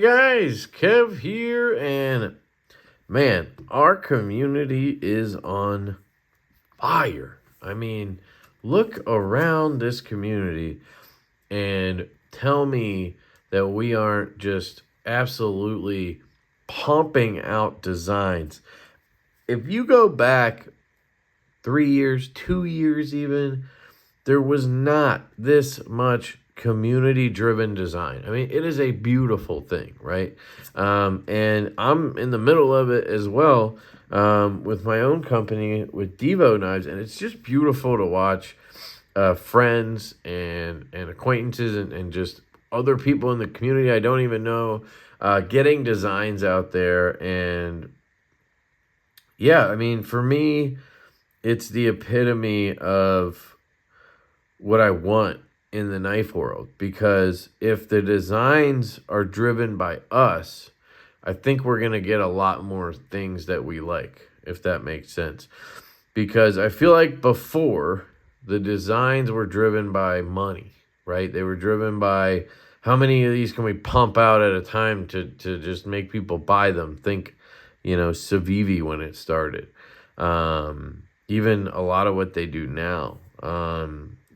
Guys, Kev here, and man, our community is on fire. I mean, look around this community and tell me that we aren't just absolutely pumping out designs. If you go back 3 years, 2 years even, there was not this much community-driven design. I mean, it is a beautiful thing, right? And I'm in the middle of it as well with my own company with Divo knives, and it's just beautiful to watch friends and acquaintances and just other people in the community I don't even know getting designs out there. And yeah, I mean, for me, it's the epitome of what I want in the knife world, because if the designs are driven by us, I think we're going to get a lot more things that we like, if that makes sense. Because I feel like before, the designs were driven by money, right? They were driven by how many of these can we pump out at a time to just make people buy them. Think, Civivi when it started. Even a lot of what they do now.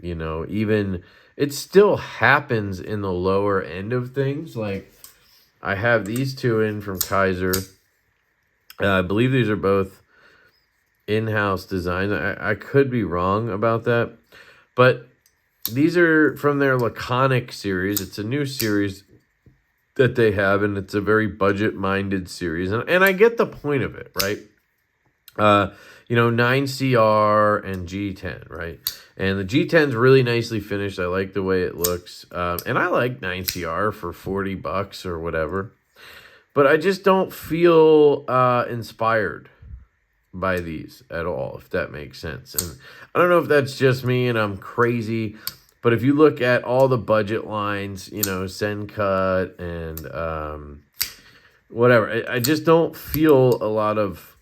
Even it still happens in the lower end of things. Like, I have these two in from Kaiser. I believe these are both in-house designs. I could be wrong about that. But these are from their Laconic series. It's a new series that they have, and it's a very budget-minded series. And I get the point of it, right? 9CR and G10, right? And the G10 is really nicely finished. I like the way it looks. And I like 9CR for $40 or whatever. But I just don't feel inspired by these at all, if that makes sense. And I don't know if that's just me and I'm crazy, but if you look at all the budget lines, Sencut and whatever, I just don't feel a lot of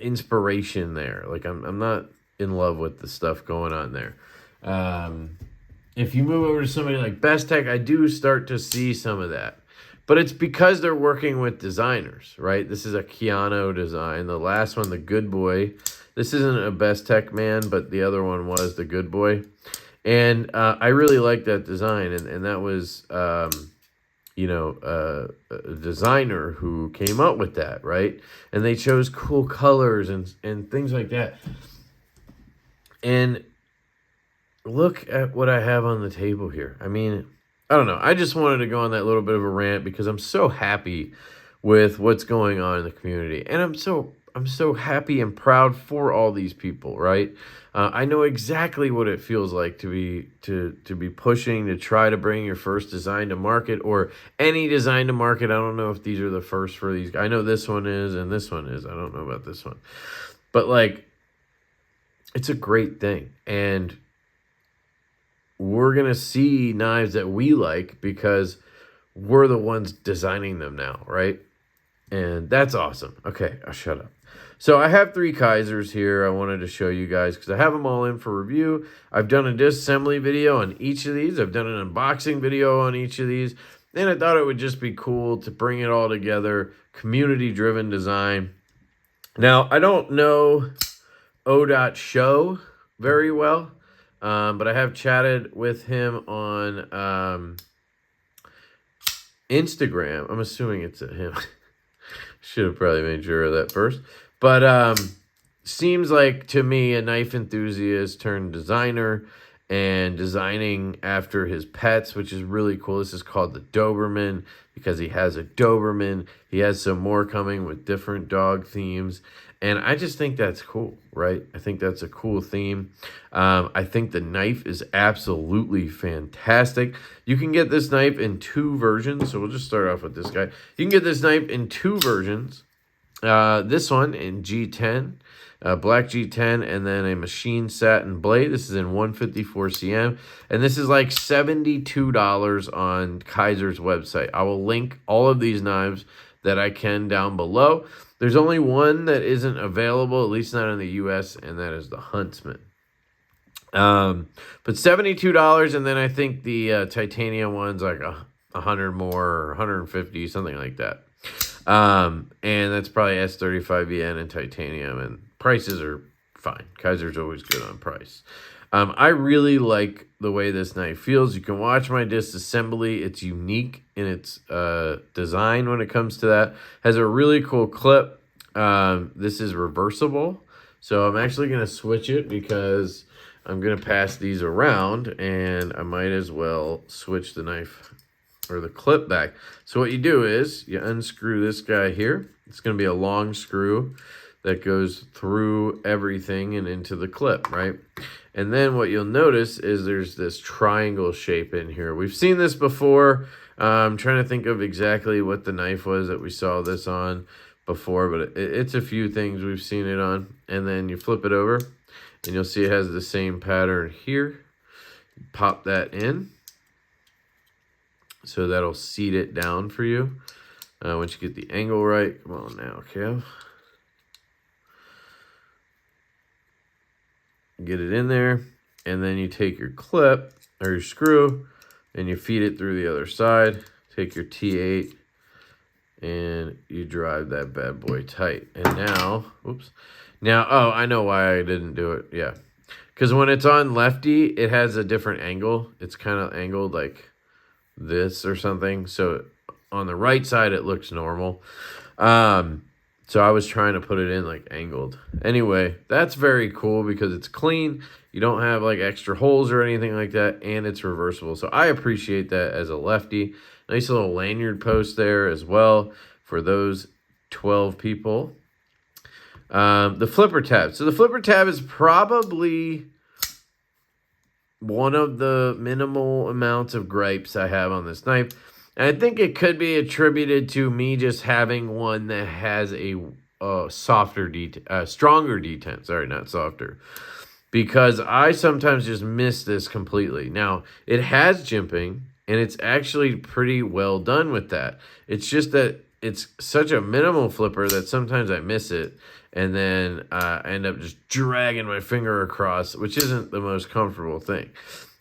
inspiration there. Like, I'm not in love with the stuff going on there. If you move over to somebody like Best Tech, I do start to see some of that. But it's because they're working with designers, right? This is a Keanu design. The last one, the Good Boy. This isn't a Best Tech man, but the other one was the Good Boy. And I really like that design. And that was, a designer who came up with that, right? And they chose cool colors and things like that. And look at what I have on the table here. I mean, I don't know. I just wanted to go on that little bit of a rant because I'm so happy with what's going on in the community. And I'm so happy and proud for all these people, right? I know exactly what it feels like to be pushing to try to bring your first design to market, or any design to market. I don't know if these are the first for these. I know this one is and this one is. I don't know about this one. But like, it's a great thing. And we're going to see knives that we like because we're the ones designing them now, right? And that's awesome. Okay, I'll shut up. So I have 3 Kaisers here I wanted to show you guys because I have them all in for review. I've done a disassembly video on each of these. I've done an unboxing video on each of these. And I thought it would just be cool to bring it all together. Community-driven design. Now, I don't know O.Show very well. But I have chatted with him on Instagram. I'm assuming it's him. Should have probably made sure of that first. But seems like, to me, a knife enthusiast turned designer and designing after his pets, which is really cool. This is called the Doberman because he has a Doberman. He has some more coming with different dog themes. And I just think that's cool, right? I think that's a cool theme. I think the knife is absolutely fantastic. You can get this knife in 2 versions. So we'll just start off with this guy. You can get this knife in 2 versions. This one in G10, black G10, and then a machine satin blade. This is in 154 cm. And this is like $72 on Kaiser's website. I will link all of these knives that I can down below. There's only one that isn't available, at least not in the US, and that is the Huntsman. But $72, and then I think the titanium one's like 100 more or 150, something like that. And that's probably S35VN and titanium, and prices are fine. Kaiser's always good on price. I really like the way this knife feels. You can watch my disassembly. It's unique in its design when it comes to that. Has a really cool clip. This is reversible. So I'm actually going to switch it because I'm going to pass these around, and I might as well switch the knife or the clip back. So what you do is you unscrew this guy here. It's going to be a long screw that goes through everything and into the clip, right? And then what you'll notice is there's this triangle shape in here. We've seen this before. I'm trying to think of exactly what the knife was that we saw this on before, but it's a few things we've seen it on. And then you flip it over, and you'll see it has the same pattern here. Pop that in. So that'll seat it down for you. Once you get the angle right. Come on now, Kev. Get it in there, and then you take your clip or your screw and you feed it through the other side. Take your T8 and you drive that bad boy tight. And now, oops. Now, oh, I know why I didn't do it. Yeah. Because when it's on lefty, it has a different angle. It's kind of angled like this or something. So on the right side, it looks normal. So I was trying to put it in like angled. Anyway, that's very cool because it's clean. You don't have like extra holes or anything like that, and it's reversible. So I appreciate that as a lefty. Nice little lanyard post there as well for those 12 people. The flipper tab. So the flipper tab is probably one of the minimal amounts of gripes I have on this knife. And I think it could be attributed to me just having one that has a stronger detent. Sorry, not softer. Because I sometimes just miss this completely. Now, it has jimping, and it's actually pretty well done with that. It's just that it's such a minimal flipper that sometimes I miss it. And then I end up just dragging my finger across, which isn't the most comfortable thing.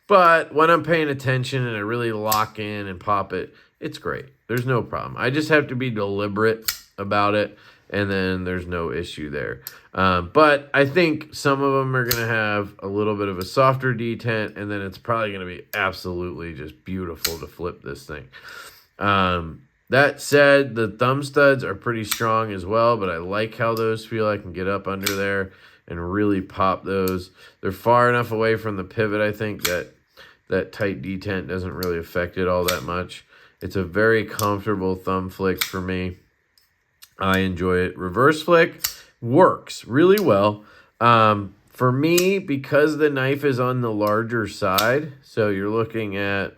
But when I'm paying attention and I really lock in and pop it, it's great. There's no problem. I just have to be deliberate about it, and then there's no issue there. But I think some of them are going to have a little bit of a softer detent, and then it's probably going to be absolutely just beautiful to flip this thing. That said, the thumb studs are pretty strong as well, but I like how those feel. I can get up under there and really pop those. They're far enough away from the pivot, I think, that tight detent doesn't really affect it all that much. It's a very comfortable thumb flick for me. I enjoy it. Reverse flick works really well. For me, because the knife is on the larger side, so you're looking at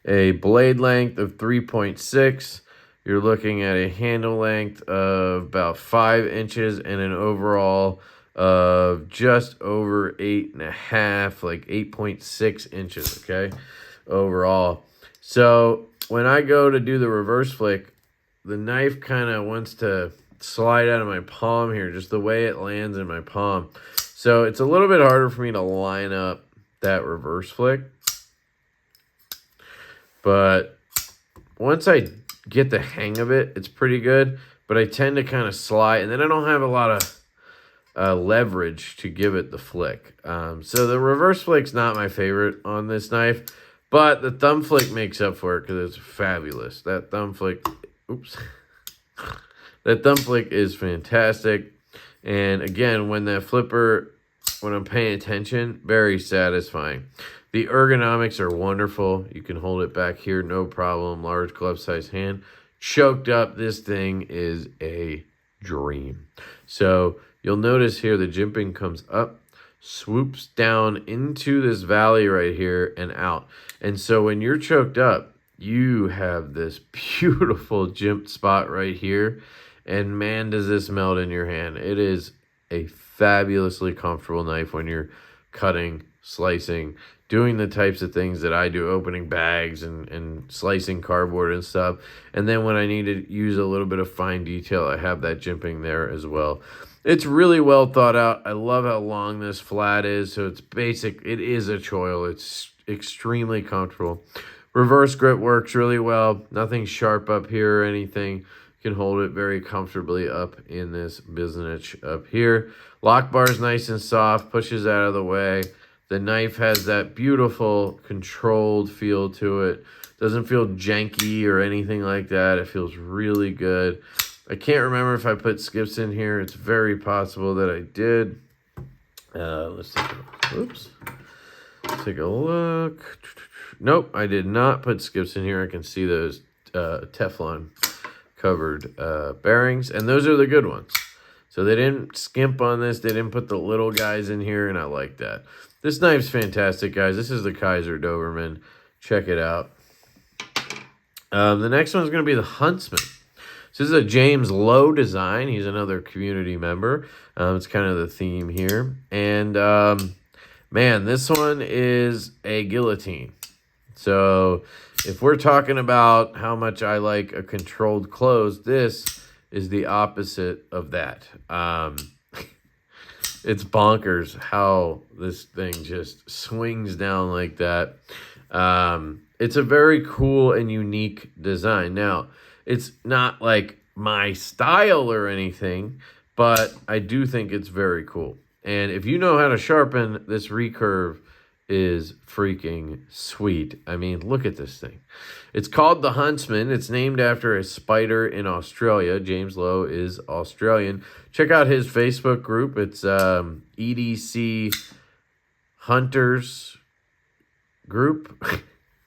a blade length of 3.6. You're looking at a handle length of about 5 inches and an overall of just over 8.5, like 8.6 inches, okay, overall. So when I go to do the reverse flick, the knife kind of wants to slide out of my palm here, just the way it lands in my palm. So it's a little bit harder for me to line up that reverse flick. But once I get the hang of it, it's pretty good. But I tend to kind of slide, and then I don't have a lot of leverage to give it the flick. So the reverse flick's not my favorite on this knife, but the thumb flick makes up for it because it's fabulous. That thumb flick, oops, that thumb flick is fantastic. And again, when that flipper, when I'm paying attention, very satisfying. The ergonomics are wonderful. You can hold it back here, no problem. Large glove size hand. Choked up, this thing is a dream. So you'll notice here the jimping comes up, swoops down into this valley right here and out. And so when you're choked up, you have this beautiful jimped spot right here. And man, does this melt in your hand. It is a fabulously comfortable knife when you're cutting, slicing, doing the types of things that I do, opening bags and slicing cardboard and stuff. And then when I need to use a little bit of fine detail, I have that jimping there as well. It's really well thought out. I love how long this flat is. So it's basic. It is a choil. extremely comfortable. Reverse grip works really well. Nothing sharp up here or anything. You can hold it very comfortably up in this business up here. Lock bar is nice and soft, pushes out of the way. The knife has that beautiful controlled feel to it. Doesn't feel janky or anything like that. It feels really good. I can't remember if I put skips in here. It's very possible that I did. Let's take a look. Nope, I did not put skips in here. I can see those Teflon covered bearings, and those are the good ones. So they didn't skimp on this. They didn't put the little guys in here, and I like that. This knife's fantastic, guys. This is the Kaiser Doberman. Check it out. The next one's going to be the Huntsman. This is a James Lowe design. He's another community member. It's kind of the theme here. And, man, this one is a guillotine. So if we're talking about how much I like a controlled close, this is the opposite of that. It's bonkers how this thing just swings down like that. It's a very cool and unique design. Now, it's not like my style or anything, but I do think it's very cool. And if you know how to sharpen, this recurve is freaking sweet. I mean, look at this thing. It's called the Huntsman. It's named after a spider in Australia. James Lowe is Australian. Check out his Facebook group. It's EDC Hunters Group.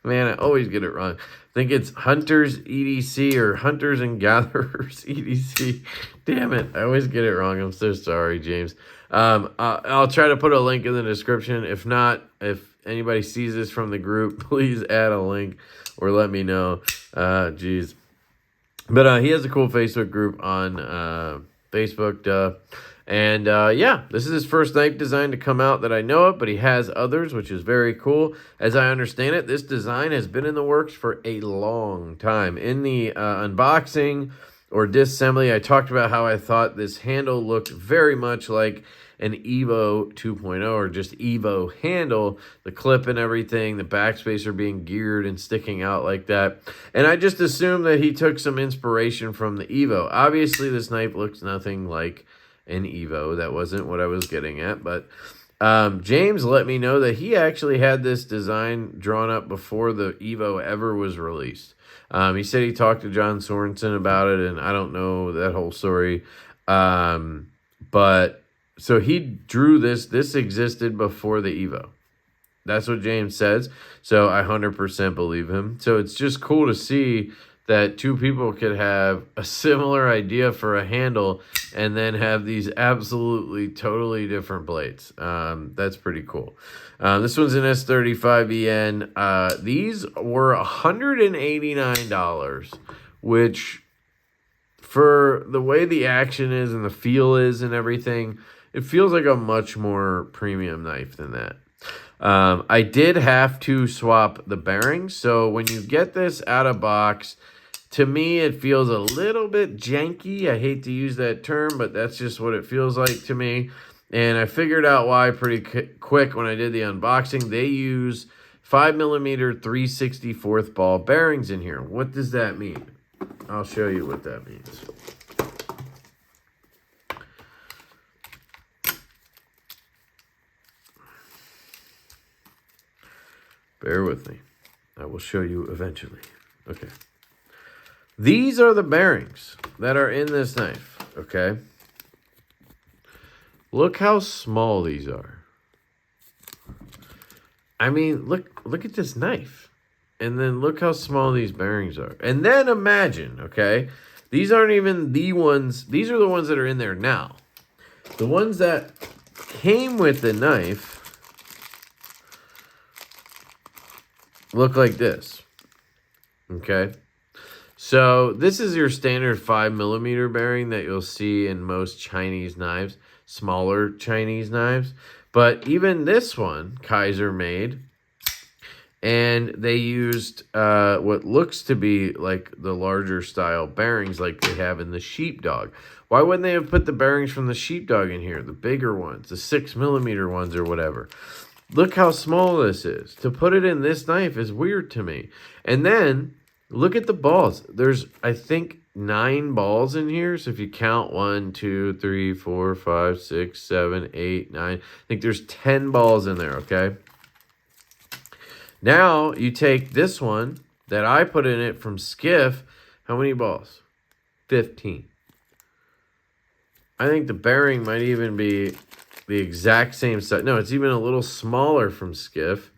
Man, I always get it wrong. I think it's Hunters EDC or Hunters and Gatherers EDC. Damn it. I always get it wrong. I'm so sorry, James. I'll try to put a link in the description. If not, if anybody sees this from the group, please add a link or let me know. Geez. But he has a cool Facebook group on Facebook. And yeah, this is his first knife design to come out that I know of, but he has others, which is very cool. As I understand it, this design has been in the works for a long time. In the unboxing or disassembly, I talked about how I thought this handle looked very much like an Evo 2.0 or just Evo handle, the clip and everything, the backspacer being geared and sticking out like that. And I just assumed that he took some inspiration from the Evo. Obviously, this knife looks nothing like an Evo. That wasn't what I was getting at, but James let me know that he actually had this design drawn up before the Evo ever was released. He said he talked to John Sorensen about it, and I don't know that whole story. But so he drew this. This existed before the Evo. That's what James says. So I 100% believe him. So it's just cool to see that two people could have a similar idea for a handle and then have these absolutely totally different blades. That's pretty cool. This one's an S35EN. These were $189, which for the way the action is and the feel is and everything, it feels like a much more premium knife than that. I did have to swap the bearings. So when you get this out of box, to me, it feels a little bit janky. I hate to use that term, but that's just what it feels like to me. And I figured out why pretty quick when I did the unboxing. They use 5mm 3/64 ball bearings in here. What does that mean? I'll show you what that means. Bear with me. I will show you eventually. Okay. These are the bearings that are in this knife, okay? Look how small these are. I mean, look at this knife. And then look how small these bearings are. And then imagine, okay? These aren't even the ones. These are the ones that are in there now. The ones that came with the knife look like this, okay? So this is your standard 5mm bearing that you'll see in most Chinese knives, smaller Chinese knives. But even this one, Kaiser made, and they used what looks to be like the larger style bearings like they have in the Sheepdog. Why wouldn't they have put the bearings from the Sheepdog in here, the bigger ones, the 6mm ones or whatever? Look how small this is. To put it in this knife is weird to me. And then look at the balls. There's, I think, 9 balls in here. So if you count 1, 2, 3, 4, 5, 6, 7, 8, 9. I think there's 10 balls in there, okay? Now you take this one that I put in it from Skiff. How many balls? 15. I think the bearing might even be the exact same size. No, it's even a little smaller from Skiff,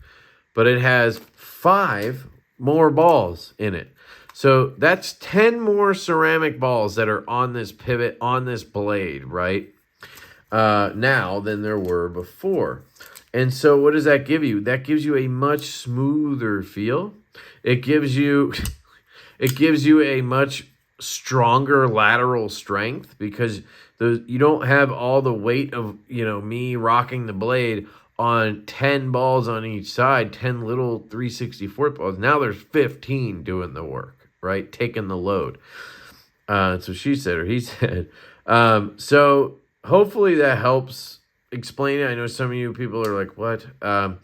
but it has 5 more balls in it. So that's 10 more ceramic balls that are on this pivot, on this blade, right? Now than there were before. And so what does that give you? That gives you a much smoother feel. It gives you a much stronger lateral strength because you don't have all the weight of, me rocking the blade on 10 balls on each side, 10 little 3/64 balls. Now there's 15 doing the work, right? Taking the load. So she said, or he said. So hopefully that helps explain it. I know some of you people are like, what? But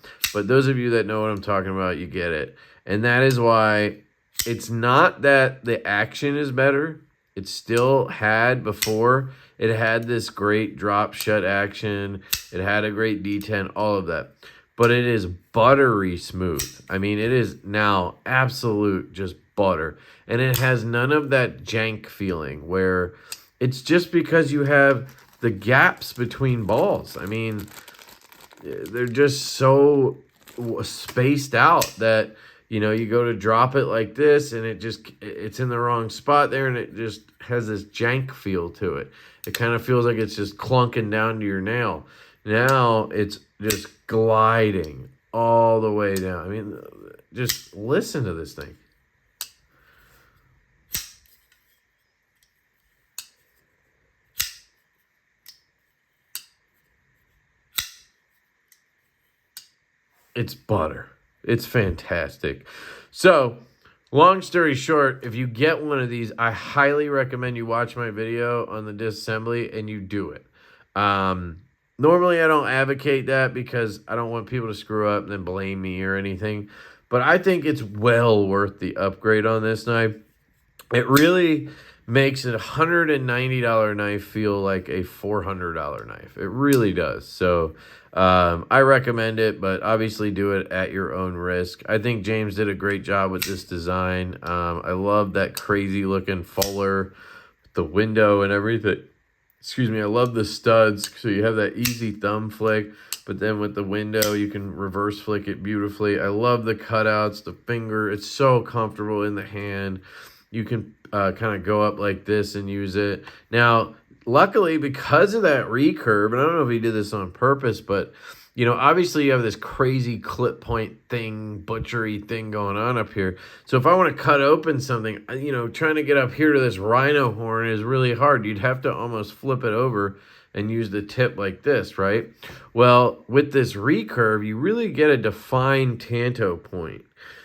those of you that know what I'm talking about, you get it. And that is why it's not that the action is better. It still had before. It had this great drop shut action. It had a great detent, all of that. But it is buttery smooth. I mean, it is now absolute just butter. And it has none of that jank feeling where it's just because you have the gaps between balls. I mean, they're just so spaced out that, you go to drop it like this and it's in the wrong spot there and it just has this jank feel to it. It kind of feels like it's just clunking down to your nail. Now it's just gliding all the way down. I mean, just listen to this thing. It's butter. It's fantastic. So, long story short, if you get one of these, I highly recommend you watch my video on the disassembly and you do it. Normally, I don't advocate that because I don't want people to screw up and then blame me or anything. But I think it's well worth the upgrade on this knife. It really makes a $190 knife feel like a $400 knife. It really does. So I recommend it, but obviously do it at your own risk. I think James did a great job with this design. I love that crazy looking fuller, the window and everything. Excuse me, I love the studs. So you have that easy thumb flick, but then with the window, you can reverse flick it beautifully. I love the cutouts, the finger. It's so comfortable in the hand. You can kind of go up like this and use it. Now, luckily, because of that recurve, and I don't know if he did this on purpose, but, obviously you have this crazy clip point thing, butchery thing going on up here. So if I want to cut open something, trying to get up here to this rhino horn is really hard. You'd have to almost flip it over and use the tip like this, right? Well, with this recurve, you really get a defined tanto point.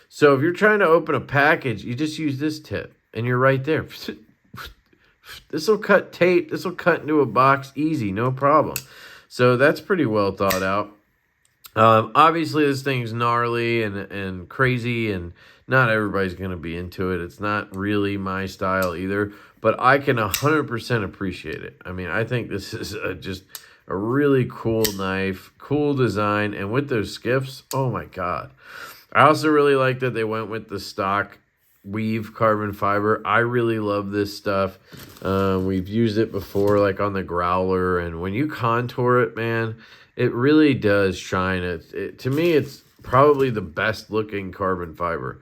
So if you're trying to open a package, you just use this tip, and you're right there. This will cut tape. This will cut into a box easy, no problem. So that's pretty well thought out. Obviously, this thing's gnarly and crazy, and not everybody's going to be into it. It's not really my style either, but I can 100% appreciate it. I mean, I think this is just a really cool knife, cool design, and with those skiffs, oh my God. I also really like that they went with the stock weave carbon fiber. I really love this stuff. We've used it before, like on the growler, and when you contour it, man, it really does shine. To me, it's probably the best looking carbon fiber.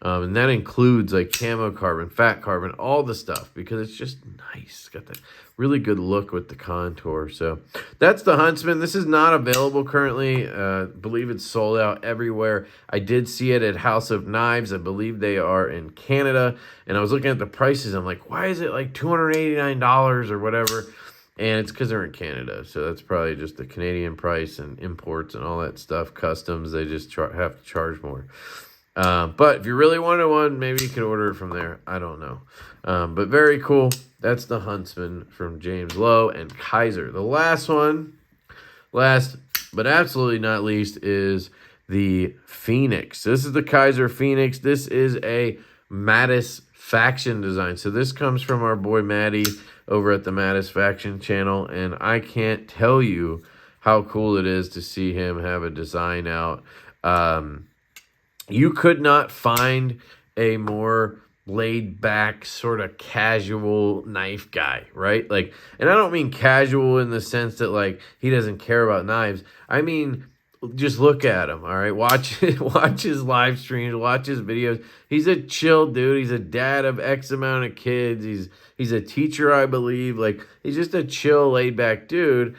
And that includes like camo carbon, fat carbon, all the stuff, because it's just nice. It's got that really good look with the contour. So that's the Huntsman. This is not available currently. I believe it's sold out everywhere. I did see it at House of Knives. I believe they are in Canada. And I was looking at the prices. I'm like, why is it like $289 or whatever? And it's because they're in Canada. So that's probably just the Canadian price and imports and all that stuff. Customs, they just have to charge more. But if you really wanted one, maybe you could order it from there. I don't know. But very cool. That's the Huntsman from James Lowe and Kaiser. The last but absolutely not least is the Phoenix. This is the Kaiser Phoenix. This is a Mattis faction design. So this comes from our boy Matty over at the Mattis faction channel, and I can't tell you how cool it is to see him have a design out. You could not find a more laid back, sort of casual knife guy, right? Like, and I don't mean casual in the sense that like he doesn't care about knives. I mean, just look at him, all right? Watch his live streams, watch his videos. He's a chill dude. He's a dad of X amount of kids. He's a teacher, I believe. Like, he's just a chill, laid back dude.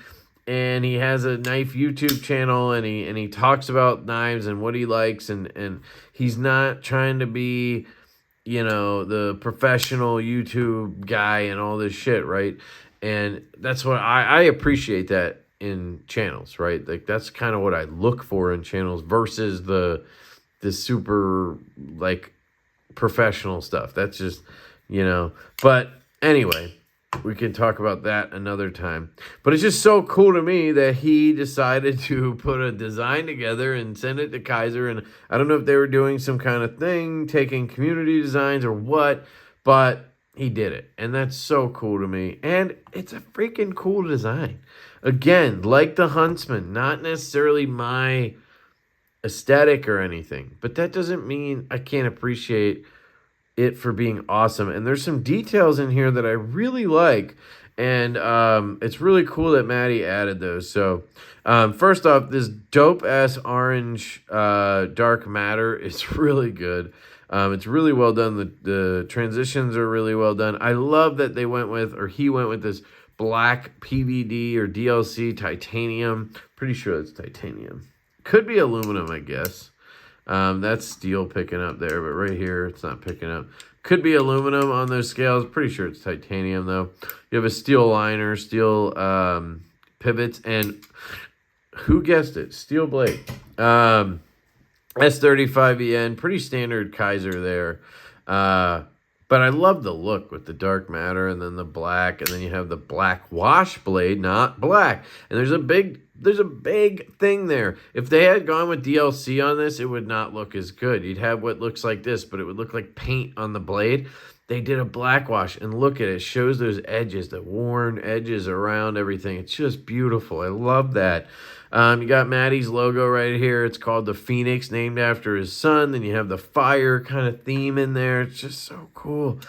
And he has a knife YouTube channel, and he talks about knives and what he likes, and he's not trying to be, you know, the professional YouTube guy and all this shit, right? And that's what I appreciate that in channels, right? Like, that's kind of what I look for in channels versus the super like professional stuff. That's just, you know. But anyway, we can talk about that another time. But it's just so cool to me that he decided to put a design together and send it to Kaiser. And I don't know if they were doing some kind of thing, taking community designs or what, but he did it. And that's so cool to me. And it's a freaking cool design. Again, like the Huntsman, not necessarily my aesthetic or anything, but that doesn't mean I can't appreciate it for being awesome. And there's some details in here that I really like, and it's really cool that Maddie added those. So first off, this dope ass orange dark matter is really good. It's really well done. The transitions are really well done. I love that they went with, or he went with, this black PVD or DLC titanium. Pretty sure it's titanium. Could be aluminum, I guess. That's steel picking up there, but right here it's not picking up. Could be aluminum on those scales. Pretty sure it's titanium though. You have a steel liner, steel pivots, and who guessed it? Steel blade. S35EN, pretty standard Kaiser there. But I love the look with the dark matter and then the black, and then you have the black wash blade, not black. And there's a big thing there. If they had gone with DLC on this, it would not look as good. You'd have what looks like this, but it would look like paint on the blade. They did a black wash, and look at it. It shows those edges, the worn edges around everything. It's just beautiful. I love that. You got Maddie's logo right here. It's called the Phoenix, named after his son. Then you have the fire kind of theme in there. It's just so cool.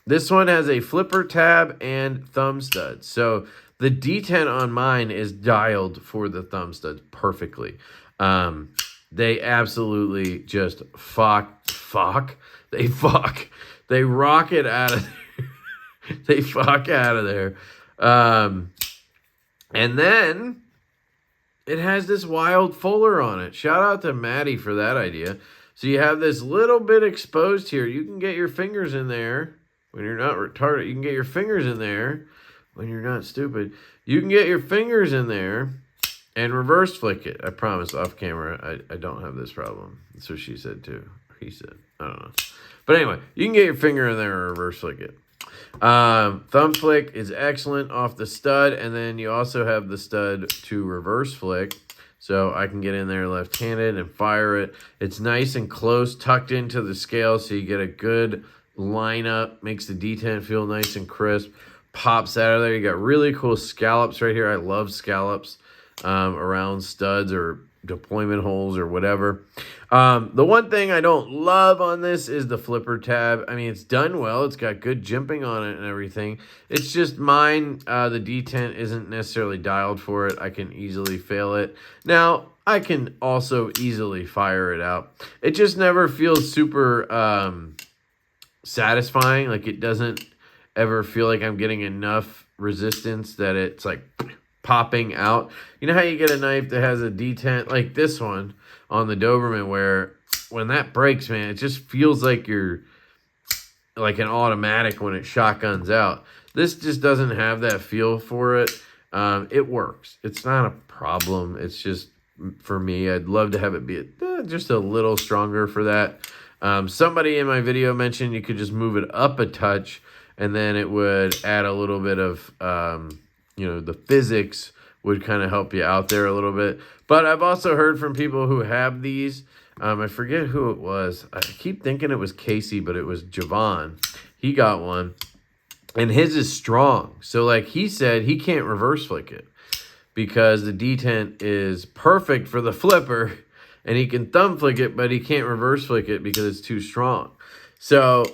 This one has a flipper tab and thumb studs. So the D10 on mine is dialed for the thumb studs perfectly. They absolutely just They rock it out of there. They fuck out of there. And then it has this wild fuller on it. Shout out to Maddie for that idea. So you have this little bit exposed here. You can get your fingers in there when you're not retarded. You can get your fingers in there when you're not stupid. You can get your fingers in there and reverse flick it. I promise, off camera, I don't have this problem. That's what she said too. He said. I don't know. But anyway, you can get your finger in there and reverse flick it. Thumb flick is excellent off the stud, and then you also have the stud to reverse flick. So I can get in there left-handed and fire it. It's nice and close, tucked into the scale, so you get a good lineup. Makes the D10 feel nice and crisp. Pops out of there. You got really cool scallops right here. I love scallops around studs or deployment holes or whatever. The one thing I don't love on this is the flipper tab. I mean, it's done well. It's got good jimping on it and everything. It's just mine, the D10 isn't necessarily dialed for it. I can easily fail it. Now, I can also easily fire it out. It just never feels super satisfying. Like, it doesn't ever feel like I'm getting enough resistance that it's like popping out. You know how you get a knife that has a D10 like this one on the Doberman, where when that breaks, man, it just feels like you're like an automatic when it shotguns out. This just doesn't have that feel for it. It works. It's not a problem. It's just, for me, I'd love to have it be just a little stronger for that. Somebody in my video mentioned you could just move it up a touch, and then it would add a little bit of, you know, the physics would kind of help you out there a little bit. But I've also heard from people who have these. I forget who it was. I keep thinking it was Casey, but it was Javon. He got one. And his is strong. So like he said, he can't reverse flick it because the detent is perfect for the flipper. And he can thumb flick it, but he can't reverse flick it because it's too strong. So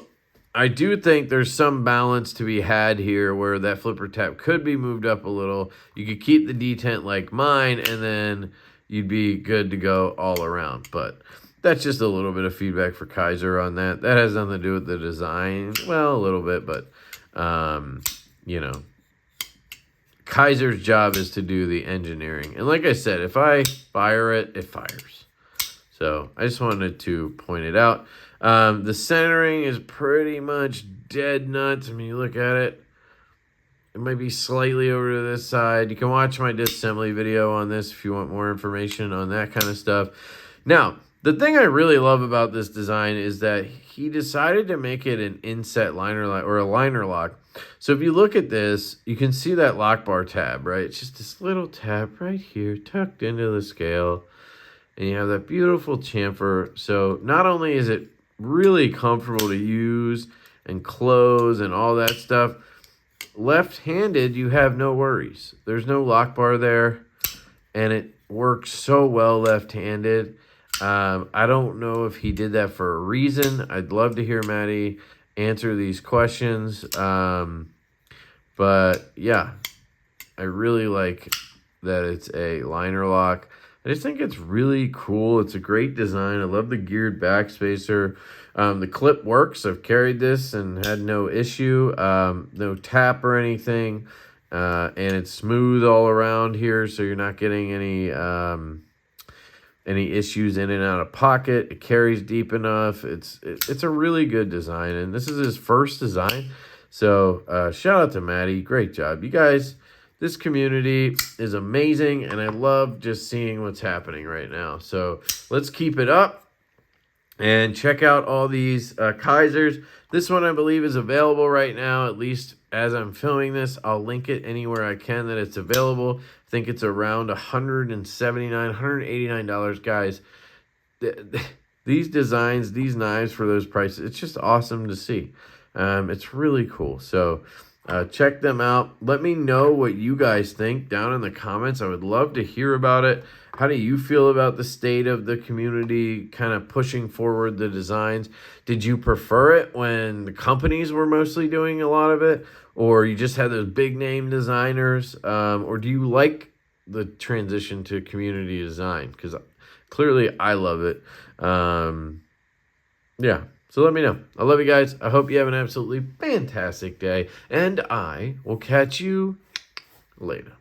I do think there's some balance to be had here where that flipper tab could be moved up a little. You could keep the detent like mine, and then you'd be good to go all around. But that's just a little bit of feedback for Kaiser on that. That has nothing to do with the design. Well, a little bit, but, you know, Kaiser's job is to do the engineering. And like I said, if I fire it, it fires. So I just wanted to point it out. The centering is pretty much dead nuts. I mean, you look at it, it might be slightly over to this side. You can watch my disassembly video on this if you want more information on that kind of stuff. Now, the thing I really love about this design is that he decided to make it an inset liner lock or a liner lock. So if you look at this, you can see that lock bar tab, right? It's just this little tab right here tucked into the scale. And you have that beautiful chamfer. So not only is it really comfortable to use and close and all that stuff, left-handed, you have no worries. There's no lock bar there, and it works so well left-handed. I don't know if he did that for a reason. I'd love to hear Maddie answer these questions. But yeah, I really like that it's a liner lock. I just think it's really cool. It's a great design. I love the geared back spacer. The clip works. I've carried this and had no issue. No tap or anything. And it's smooth all around here, so you're not getting any issues in and out of pocket. It carries deep enough. It's a really good design, and this is his first design. So shout out to Maddie. Great job. You guys, this community is amazing, and I love just seeing what's happening right now. So let's keep it up and check out all these Kaisers. This one, I believe, is available right now, at least as I'm filming this. I'll link it anywhere I can that it's available. I think it's around $179, $189. Guys, these designs, these knives for those prices, it's just awesome to see. It's really cool. So check them out. Let me know what you guys think down in the comments. I would love to hear about it. How do you feel about the state of the community kind of pushing forward the designs? Did you prefer it when the companies were mostly doing a lot of it? Or you just had those big name designers? Or do you like the transition to community design? Because clearly I love it. Yeah. So let me know. I love you guys. I hope you have an absolutely fantastic day. And I will catch you later.